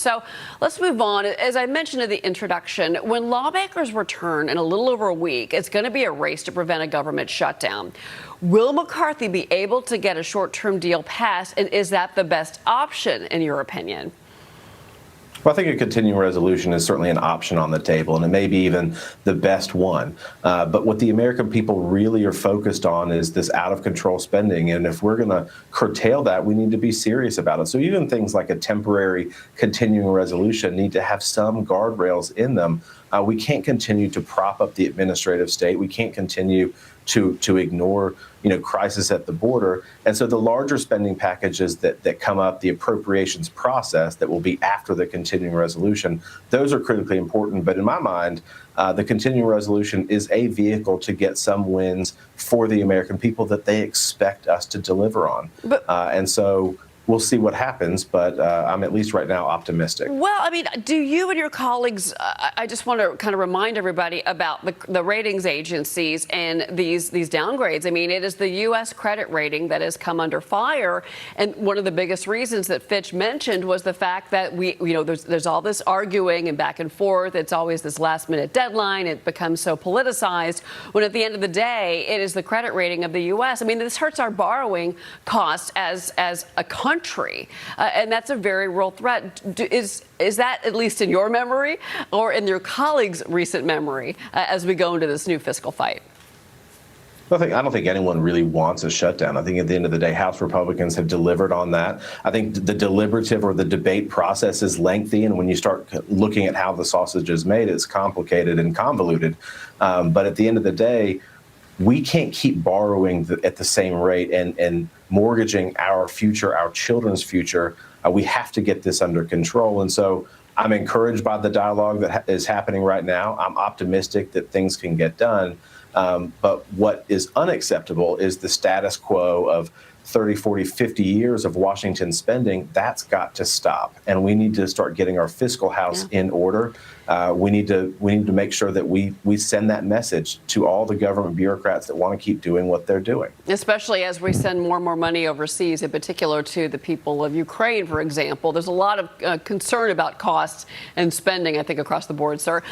So let's move on. As I mentioned in the introduction, when lawmakers return in a little over a week, it's going to be a race to prevent a government shutdown. Will McCarthy be able to get a short-term deal passed, and is that the best option, in your opinion? Well, I think a continuing resolution is certainly an option on the table, and it may be even the best one. But what the American people really are focused on is this out-of-control spending. And if we're going to curtail that, we need to be serious about it. So even things like a temporary continuing resolution need to have some guardrails in them. We can't continue to prop up the administrative state. We can't continue to ignore, crisis at the border. And so the larger spending packages that come up, the appropriations process that will be after the continuing resolution, those are critically important. But in my mind, the continuing resolution is a vehicle to get some wins for the American people that they expect us to deliver on. And so we'll see what happens, but I'm at least right now optimistic. Well, I mean, do you and your colleagues, I just want to kind of remind everybody about the ratings agencies and these downgrades. I mean, it is the U.S. credit rating that has come under fire. And one of the biggest reasons that Fitch mentioned was the fact that there's all this arguing and back and forth. It's always this last minute deadline. It becomes so politicized when at the end of the day, it is the credit rating of the U.S. I mean, this hurts our borrowing costs as a country. And that's a very real threat. Is that at least in your memory or in your colleagues' recent memory as we go into this new fiscal fight? I don't think anyone really wants a shutdown. I think at the end of the day, House Republicans have delivered on that. I think the deliberative or the debate process is lengthy, and when you start looking at how the sausage is made, it's complicated and convoluted. But at the end of the day, we can't keep borrowing at the same rate and mortgaging our future, our children's future. We have to get this under control. And so I'm encouraged by the dialogue that is happening right now. I'm optimistic that things can get done. But what is unacceptable is the status quo of 30, 40, 50 years of Washington spending. That's got to stop. And we need to start getting our fiscal house in order. We need to make sure that we send that message to all the government bureaucrats that want to keep doing what they're doing. Especially as we send more and more money overseas, in particular to the people of Ukraine, for example. There's a lot of concern about costs and spending, I think, across the board, sir.